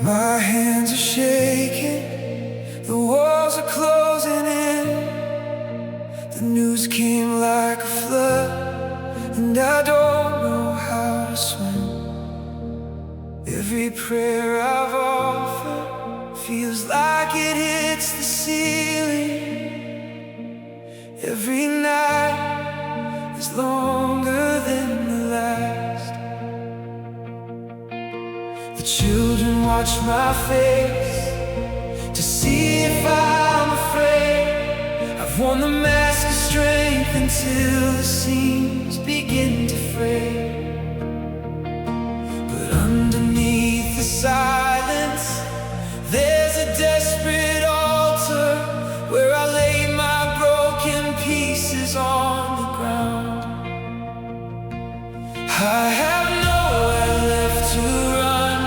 My hands are shaking, the walls are closing in. The news came like a flood, and I don't know how to swim. Every prayer I've offered feels like it hits the ceiling. Every night is longer than the last. The children watch my face to see if I'm afraid. I've worn the mask of strength until the seams begin to fray. But underneath the silence, there's a desperate altar where I lay my broken pieces on the ground. I have nowhere left to run,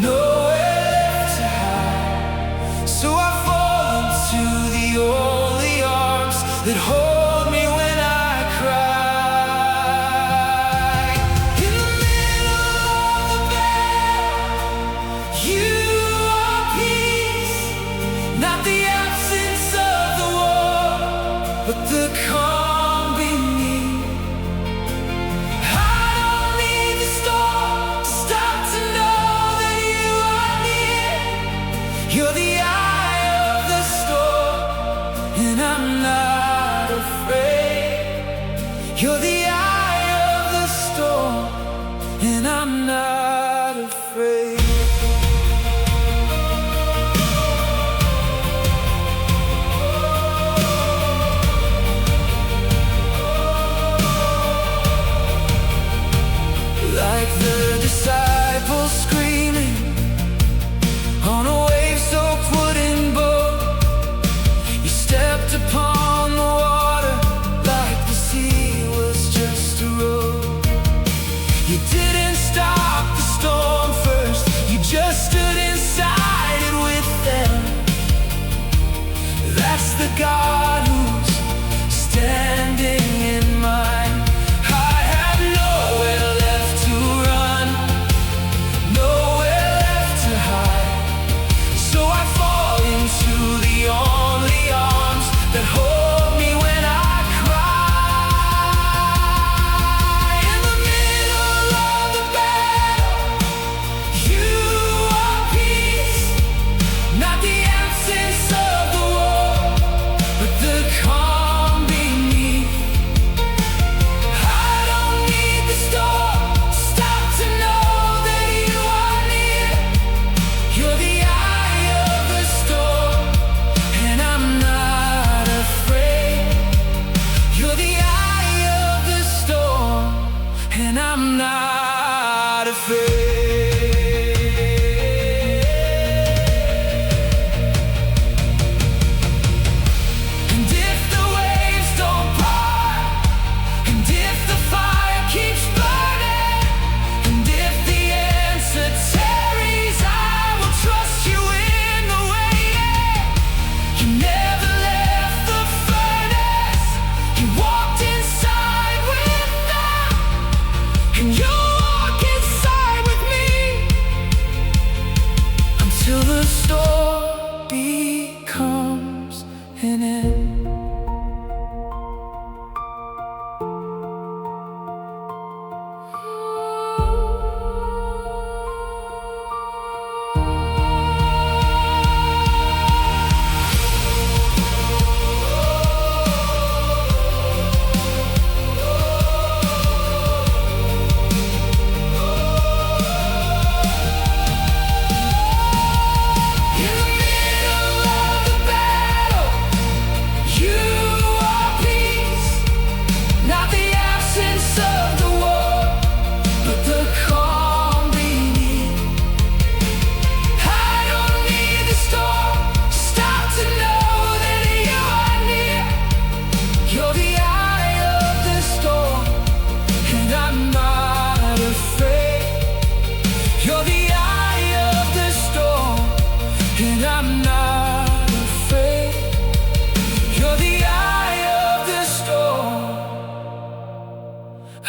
nowhere left to hide. So I fall into the only arms that hold me when I cry. In the middle of the battle, you are peace, not the absence of the war, but the calm beneath. I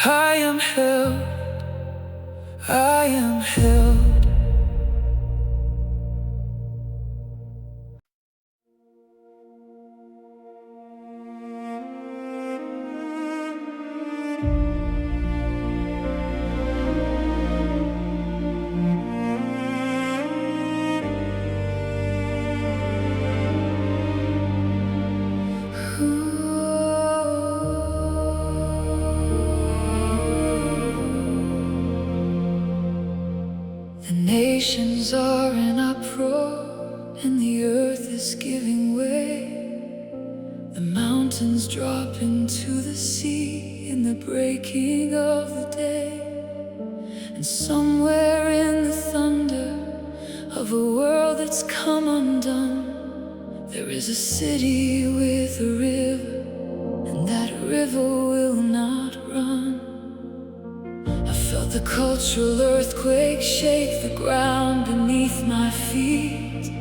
I am held, I am held. The nations are in uproar, and the earth is giving way. The mountains drop into the sea in the breaking of the day. And somewhere in the thunder of a world that's come undone, there is a city with a river, and that river will not run. I felt the cultural earthquake shake the ground beneath my feet.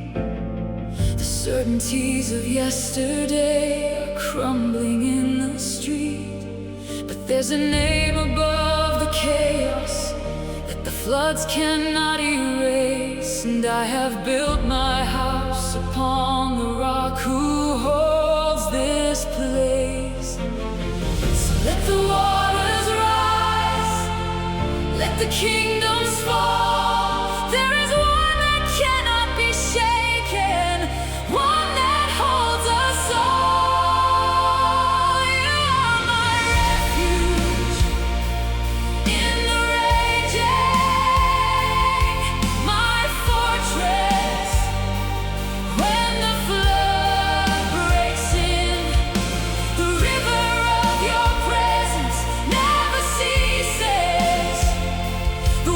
The certainties of yesterday are crumbling in the street. But there's a name above the chaos that the floods cannot erase. And I have built my house upon the rock who holds this place. So let the waters rise, let the kingdoms fall. There is one that cannot be shaken, one that holds us all. You are my refuge in the raging, my fortress when the flood breaks in. The river of your presence never ceases. The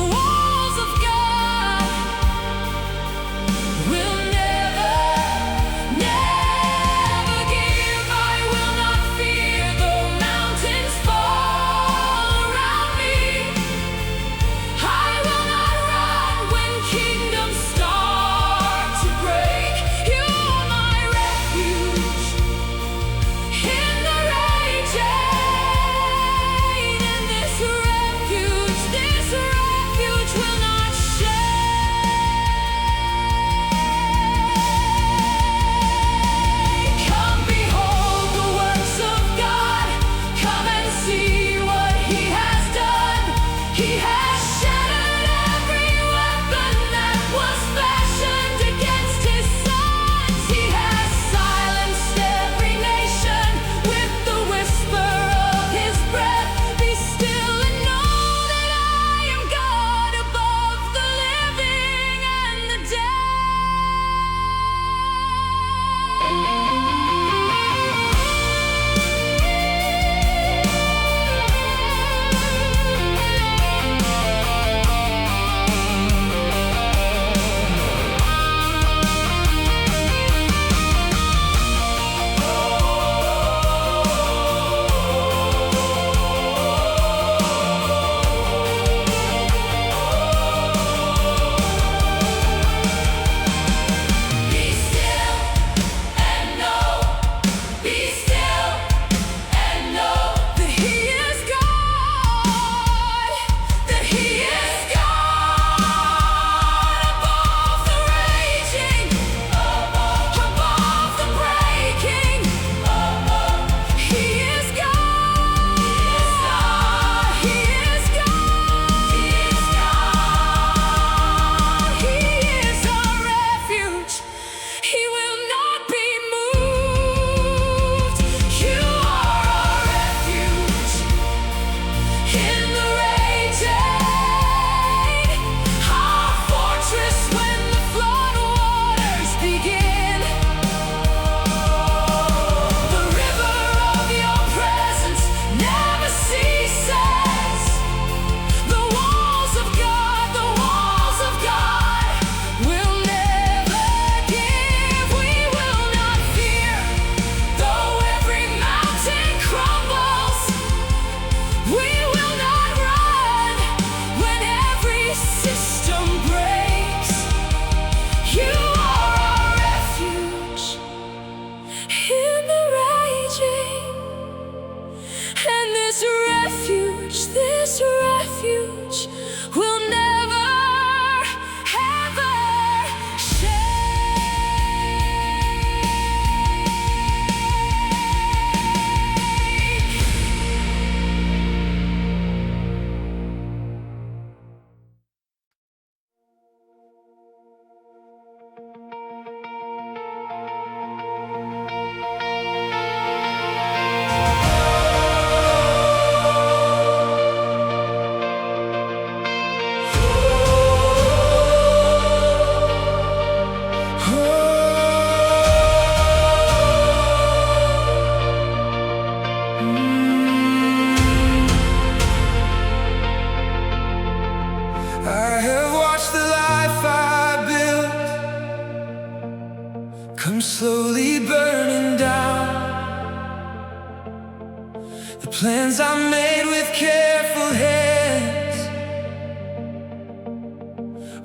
plans I made with careful hands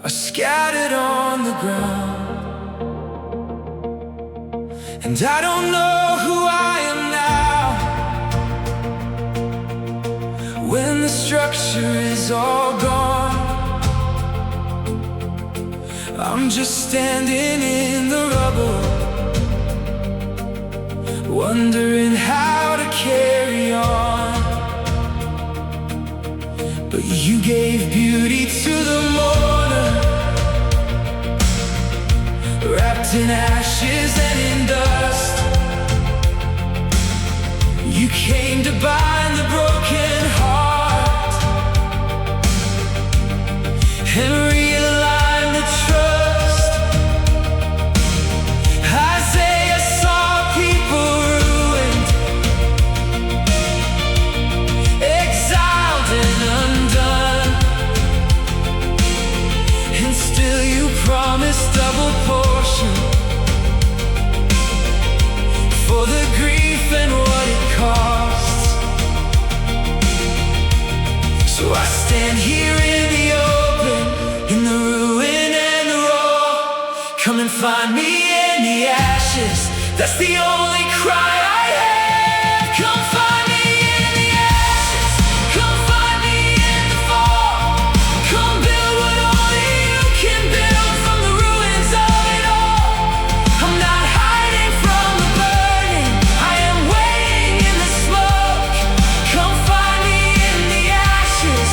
are scattered on the ground, and I don't know who I am now. When the structure is all gone, I'm just standing in the rubble, wondering how to carry on. But you gave beauty to the mourner, wrapped in ashes and in dust. You came to bind the broken heart and realign the trust. Isaiah saw people ruined, exiled and undone, and still you promised double portion for the grief and what it costs. So I stand here in the open, in the ruin and the raw. Come and find me in the ashes, that's the only cry I have. Come find me in the ashes, come find me in the fall. Come build what only you can build from the ruins of it all. I'm not hiding from the burning, I am waiting in the smoke. Come find me in the ashes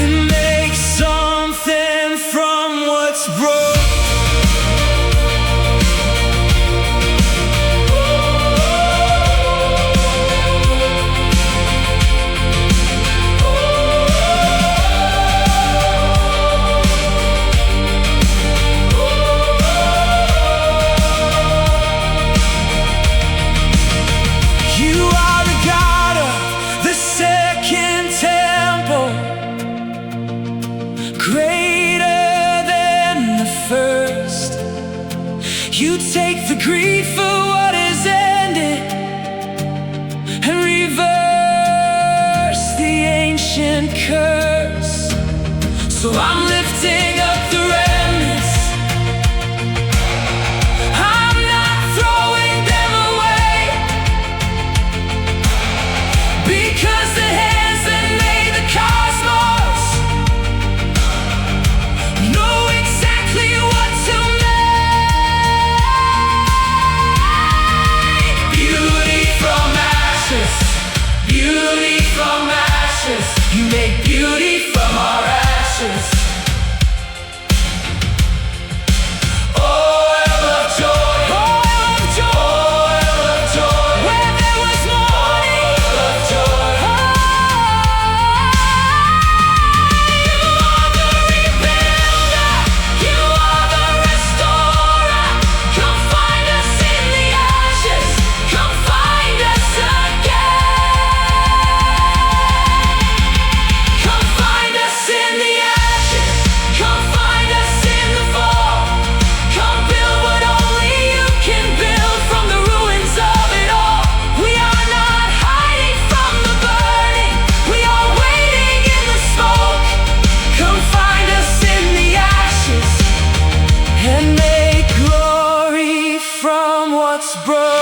and make something from what's broke. You are the God of the second temple, greater than the first. You take the grief of what is ended and reverse the ancient curse. So I'm lifting up the remnants, I'm not throwing them away, because the hands that made the cosmos know exactly what to make. Beauty from ashes, beauty from ashes. You make beauty from our ashes. Oil of joy, oil of joy, oil of joy. Where there was mourning, oil of joy. You are the rebuilder, you are the restorer. Come find us in the ashes, come find us again. Come find us in the ashes, come find us in the fall. Come build what only you can build from the ruins of it all. We are not hiding from the burning, we are waiting in the smoke. Come find us in the ashes and make glory from what's broke.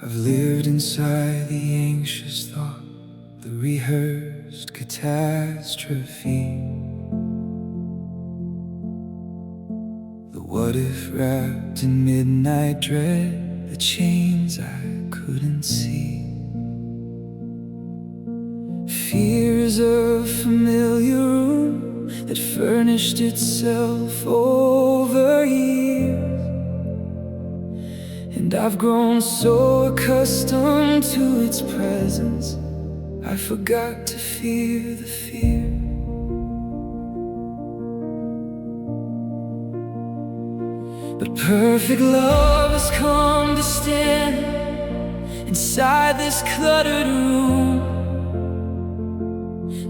I've lived inside the anxious thought, the rehearsed catastrophe, the what if wrapped in midnight dread, the chains I couldn't see. Fear is a familiar room that furnished itself over years, and I've grown so accustomed to its presence I forgot to fear the fear. But perfect love has come to stand inside this cluttered room,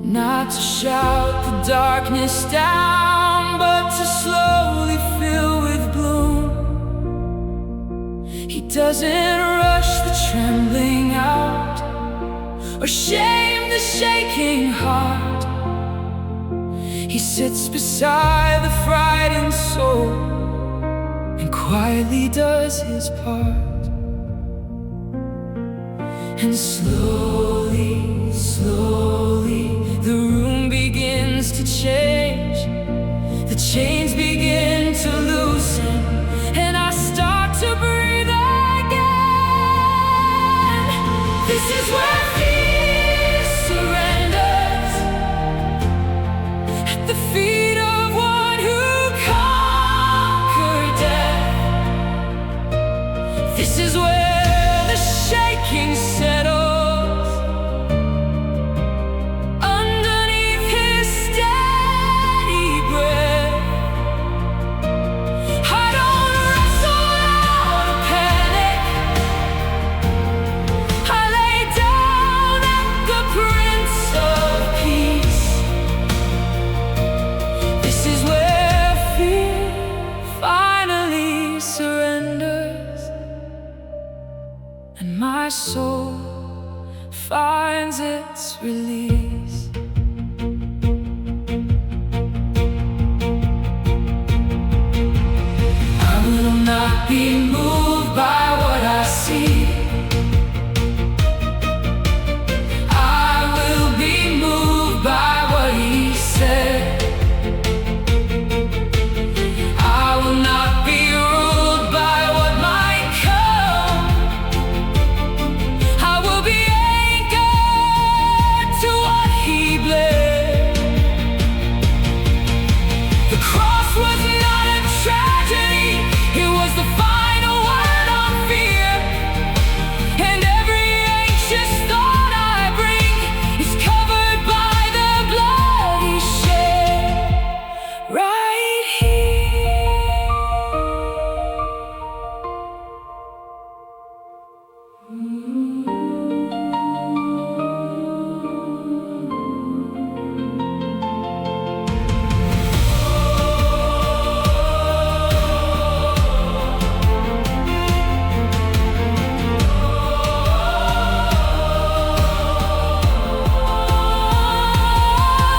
not to shout the darkness down, but to slowly fill with bloom. He doesn't rush the trembling out or shame the shaking heart. He sits beside the frightened soul and quietly does his part. And slowly, slowly, the room begins to change. The chains begin to loosen, and I start to breathe again. This is where fear surrenders at the feet of one who conquered death. This is where the shaking settles underneath his steady breath. I don't wrestle out of panic. I lay down at the Prince of Peace. This is where fear finally surrenders, and my soul finds its release. I will not be moved by what I see. I will be moved by what he said. I will not be ruled by what might come. I will be anchored to what he bled. The cross was not a tragedy, it was the final word on fear. And every anxious thought I bring is covered by the blood he shed right here.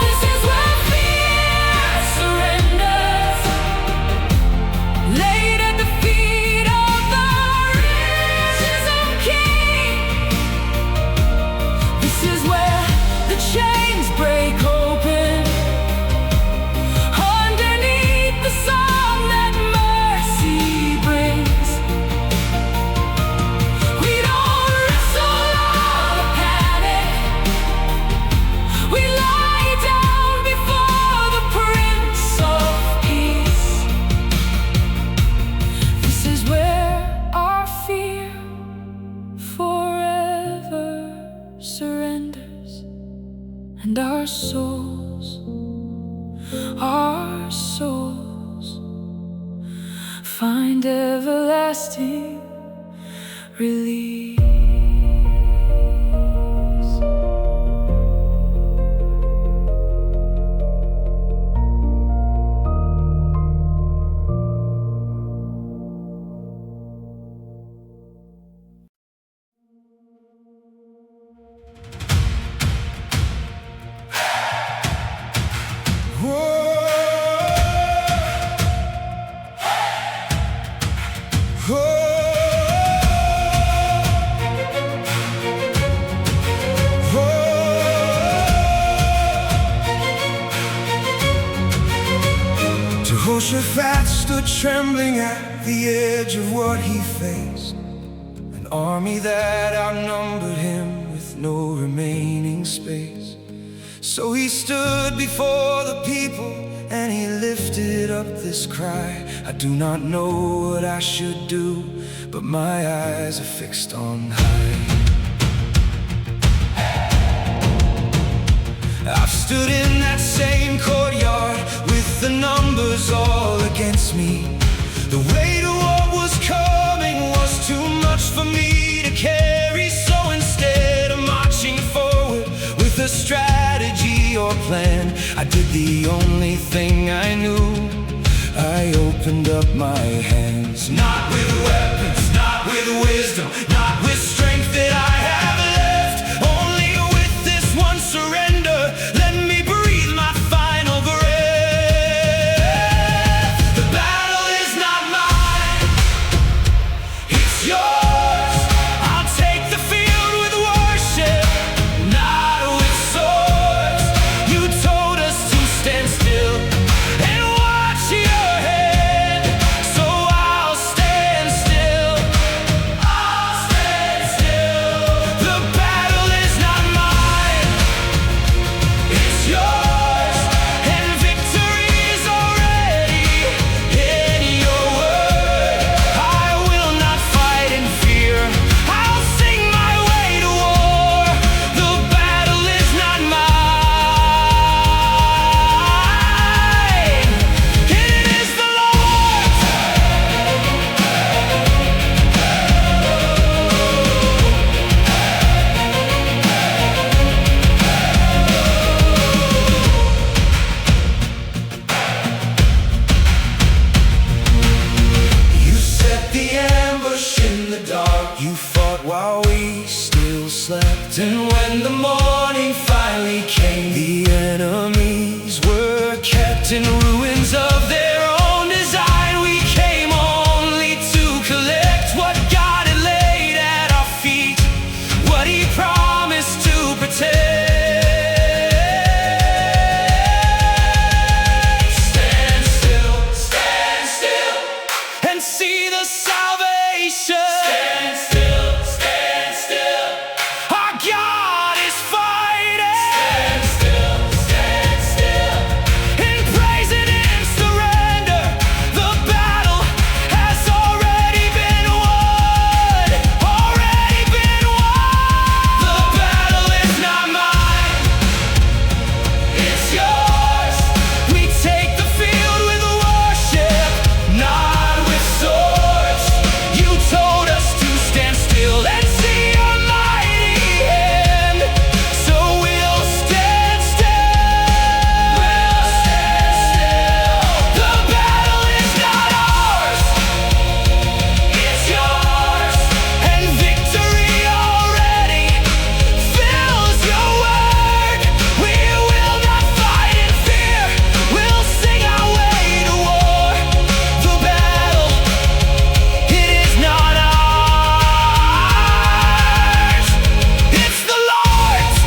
This is where fear surrenders, laid at the feet of the risen King. This is where the chains break open underneath the song that mercy brings. We don't wrestle out of panic. We lie down before the Prince of Peace. This is where our fear forever surrenders, and our souls find everlasting release. Jehoshaphat stood trembling at the edge of what he faced, an army that outnumbered him with no remaining space. So he stood before the people and he lifted up this cry. I do not know what I should do, but my eyes are fixed on high. I've stood in that same courtyard with the numbers all against me. The weight of what was coming was too much for me to carry. So instead of marching forward with a strategy or plan, I did the only thing I knew. I opened up my hands. Not with weapons, not with wisdom, not with strength that I have left, only with this one surrender. Let me breathe my final breath. The battle is not mine, it's yours. I'll take the field with worship, not with swords. You told us to stand still and watch your head, so I'll stand still. I'll stand still. The battle is not mine, it's yours, and victory is already in your word. I will not fight in fear, I'll sing my way to war. The battle is not mine, it is the Lord's. You set the ambush in the dark, you fought while we still slept. And when the morning finally came, the enemies were kept in ruins of their own design. We came only to collect what God had laid at our feet, what he promised to protect. Stand still, and see the salvation. Stand still, our God is fighting. Stand still, in praise and in surrender. The battle has already been won, already been won. The battle is not mine, it's yours. We take the field with worship, not with swords. You told us to stand still and see your mighty hand, so we'll stand still. We'll stand still. The battle is not ours, it's yours, and victory already fills your word. We will not fight in fear, we'll sing our way to war. The battle, it is not ours, it's the Lord's.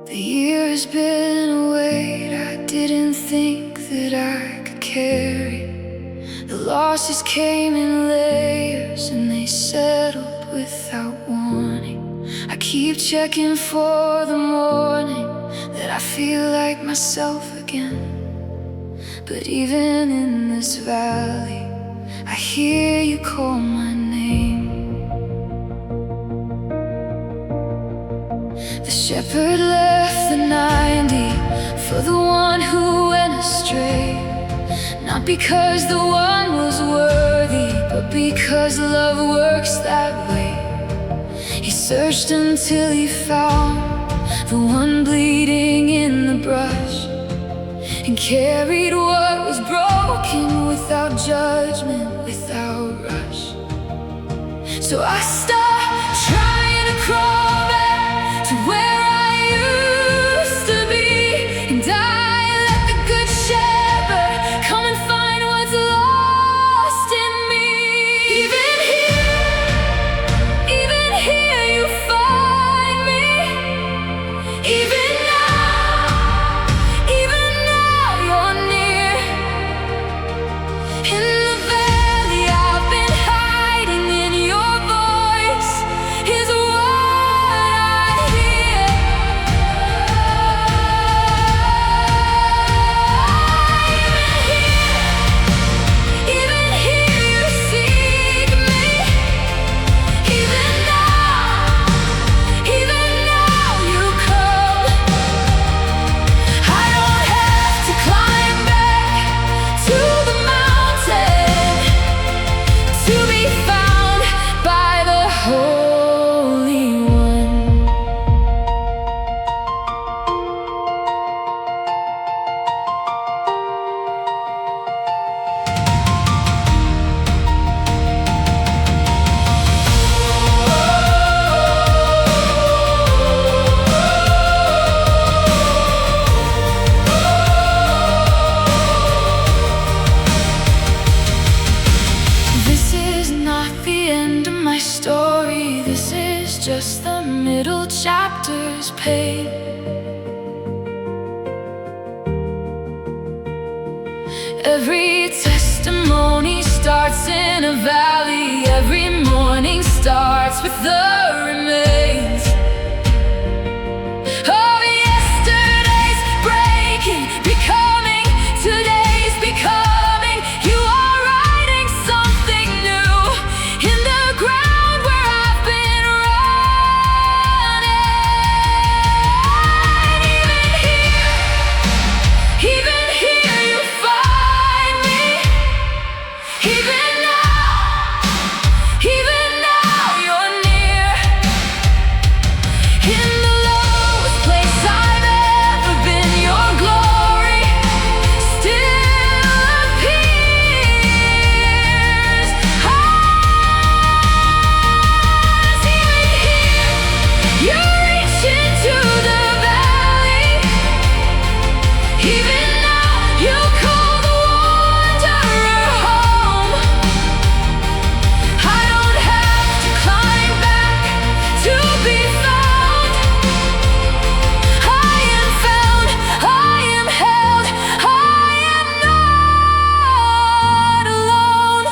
The year has been a weight I didn't think that I could carry. The losses came in layers and they settled without warning. I keep checking for the morning that I feel like myself again. But even in this valley, I hear you call my name. The shepherd left the 90 for the one who went astray. Not because the one was worthy, but because love works that way. He searched until he found the one bleeding in the brush, and carried what was broken without judgment, without rush. So I stopped trying to crawl back to where I used Every testimony starts in a valley. Every morning starts with the remains of yesterday's breaking, becoming today's becoming. You are writing something new in the ground where I've been running. Even here you find me. Even now you're near. In the lowest place I've ever been, your glory still appears. Even here you reach into the valley. Even now you call the wanderer home. I don't have to climb back to be found. I am found, I am held, I am not alone.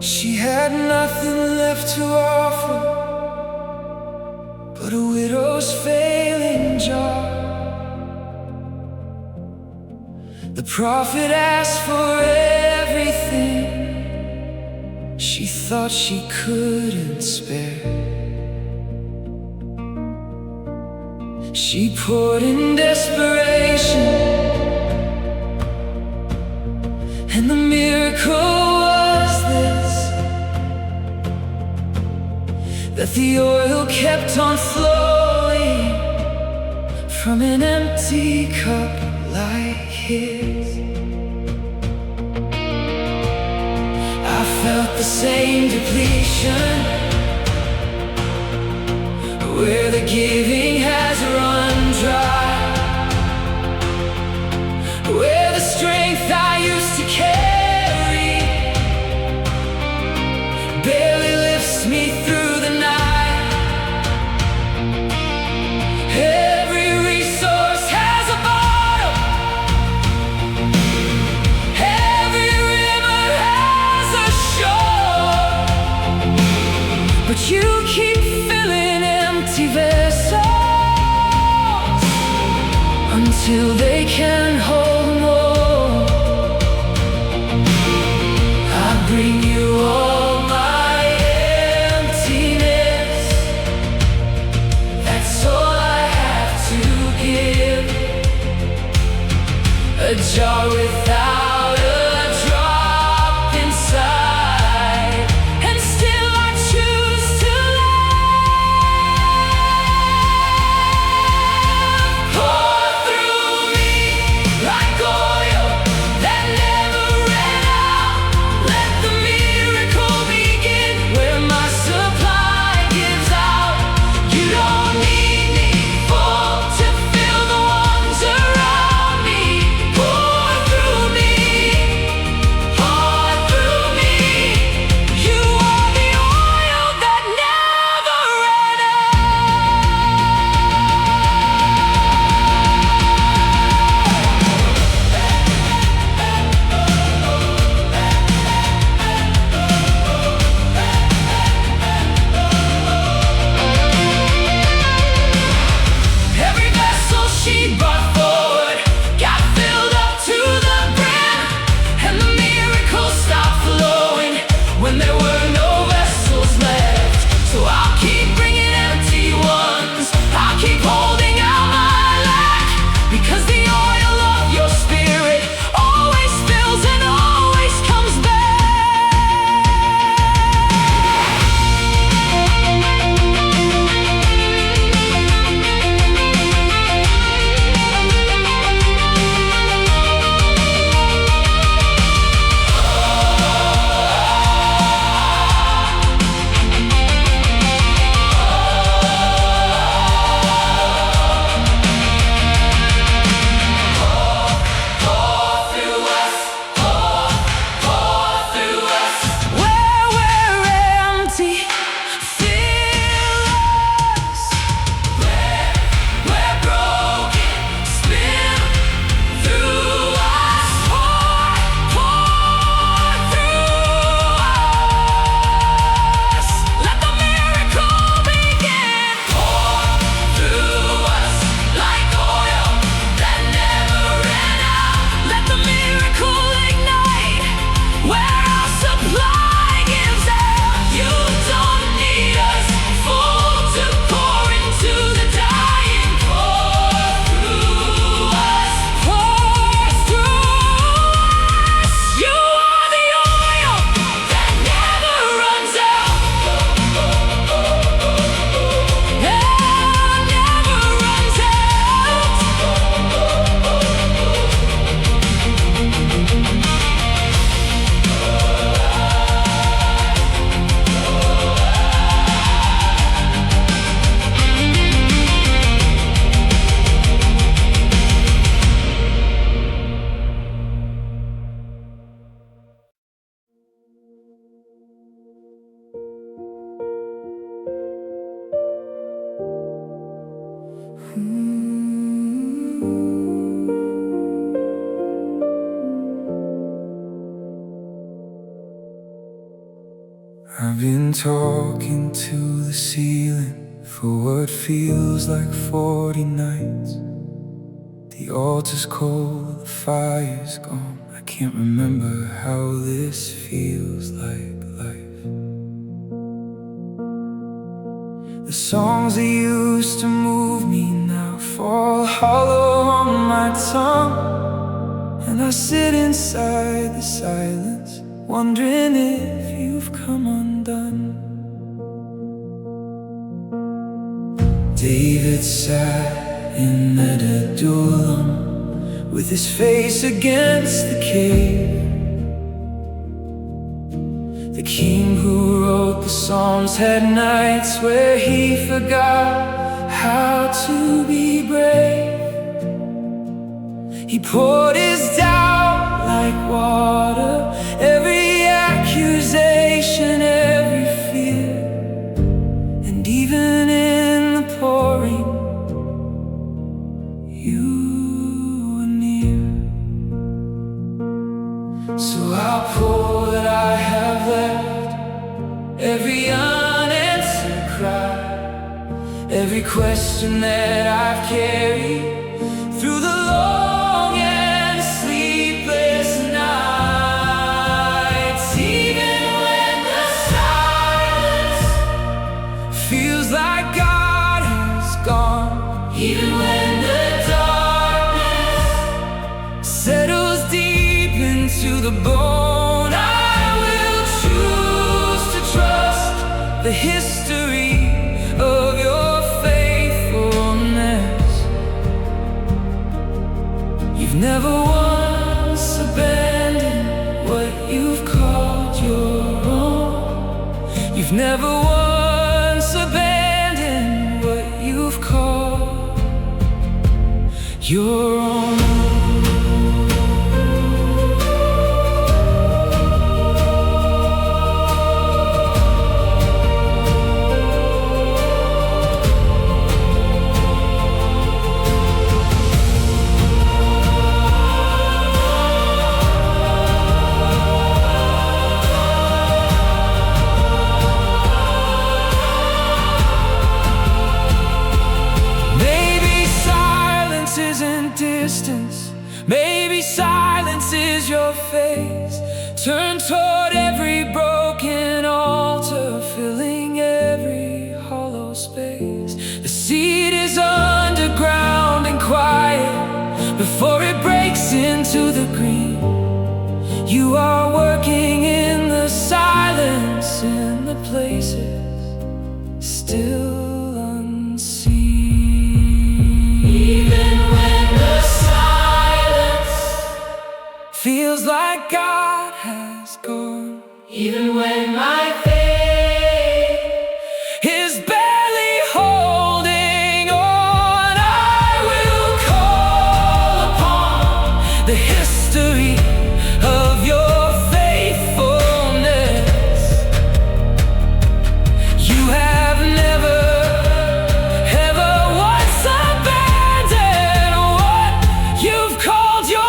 She had nothing left to offer but a widow's failing jar. The prophet asked for everything she thought she couldn't spare. She poured in desperation, and the miracle was this: that the oil kept on flowing from an empty cup like his. I felt the same depletion, where the giving has run dry, where the strength I used to carry barely lifts me through the night. Every resource has a bottom, every river has a shore, but you keep filling empty vessels until they can hold more. I bring you all my emptiness. That's all I have to give. A jar without a drop inside, and still I choose to live. Pour through me like I've been talking to the ceiling for what feels like 40 nights. The altar's cold, the fire's gone. I can't remember how this feels like life. The songs that used to move me now fall hollow on my tongue, and I sit inside the silence, wondering if you've come undone. David sat in Adullam with his face against the cave. The king who wrote the Psalms had nights where he forgot how to be brave. He poured his doubt like water, every accusation, every fear. And even in the pouring, you were near. So I'll pour that I have left, every unanswered cry, every question that I've carried through the long and sleepless nights. Even when the silence feels like God has gone, even when the darkness settles deep into the bone, I will choose to trust the history of your faithfulness. You've never once abandoned what you've called your own. You've never once abandoned what you've called your own. Maybe silence is your face, turned toward every broken altar, filling every hollow space. The seed is underground and quiet before it breaks into the green. You are working in the silence, in the places still unseen. Even when the feels like God has gone, even when my faith is barely holding on, I will call upon the history of your faithfulness. You have never, ever once abandoned what you've called your own.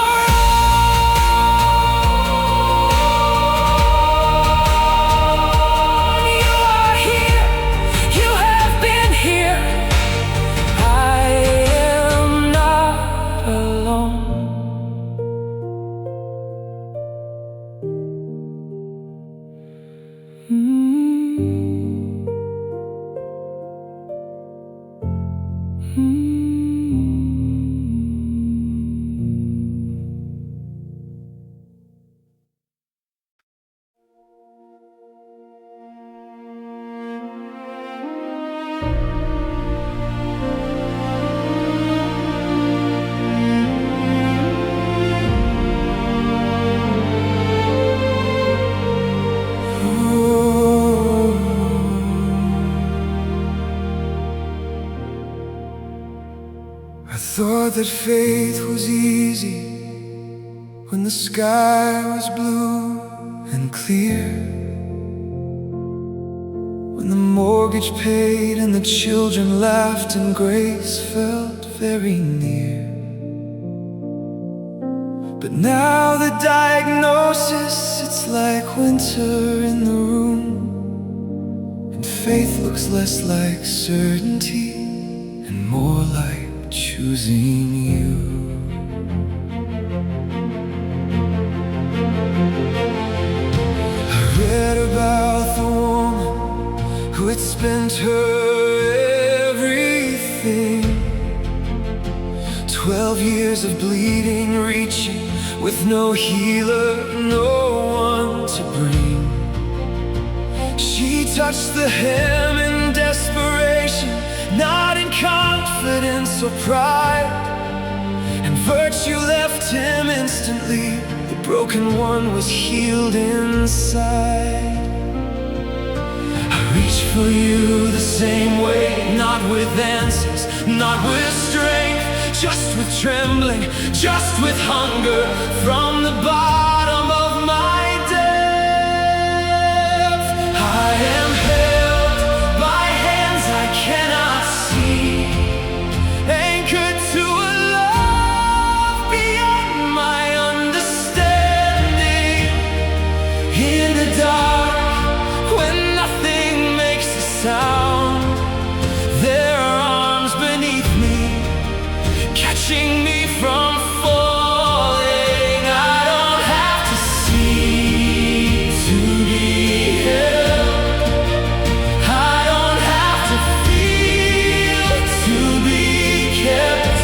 I thought that faith was easy when the sky was blue and clear, when the mortgage paid and the children laughed and grace felt very near. But now the diagnosis, it's like winter in the room, faith looks less like certainty and more like choosing you. I read about the woman who had spent her everything, 12 years of bleeding, reaching with no healer, no one to bring. She touched the hem in desperation, not in confidence or pride, and virtue left him instantly. The broken one was healed inside. I reach for you the same way, not with answers, not with strength, just with trembling, just with hunger from the bottom of my depth. I am held by hands I cannot see, anchored to a love beyond my understanding. In the dark, when nothing makes a sound, there are arms beneath me, catching me from falling. I don't have to see to be held. I don't have to feel to be kept.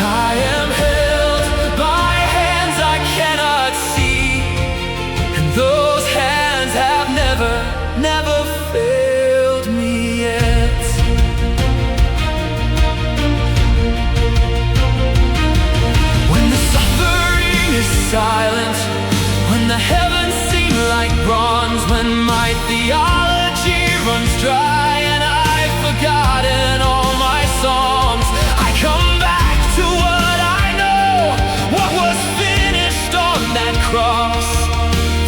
I am held by hands I cannot see, and those hands have never failed me yet. When the suffering is silent, when the heavens seem like bronze, when my theology runs dry and I've forgotten all my songs, I come back to what I know, what was finished on that cross.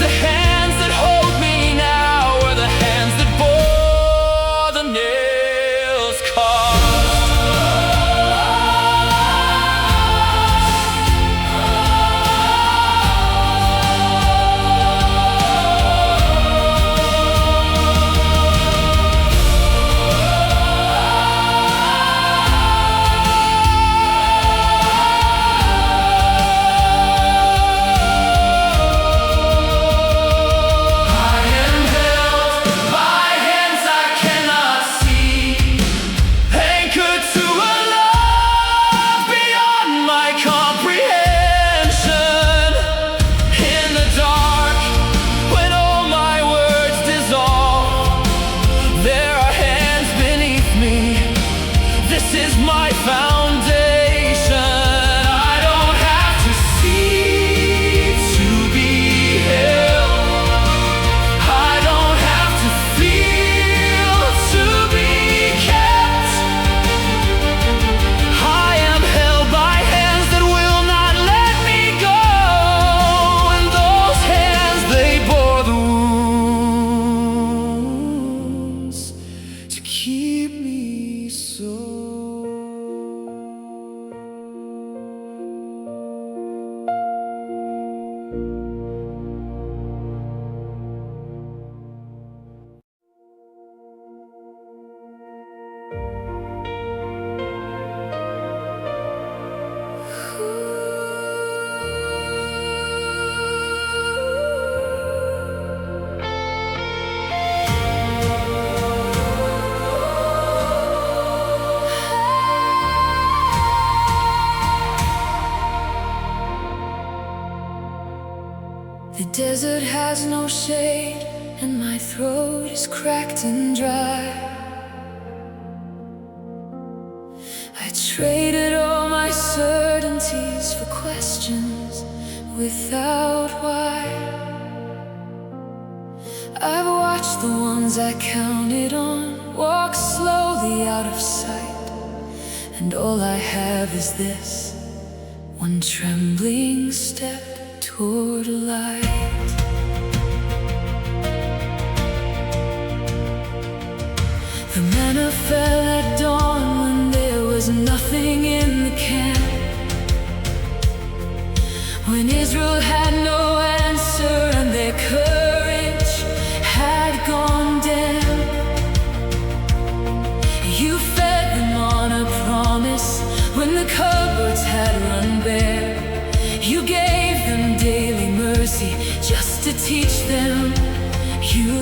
The hands that hold me now are the hands that bore the nails The desert has no shade, and my throat is cracked and dry. I traded all my certainties for questions without why. I've watched the ones I counted on walk slowly out of sight, and all I have is this one trembling step toward light. The manna fell at dawn when there was nothing in the camp, when Israel had no answer and their courage had gone bear. You gave them daily mercy just to teach them you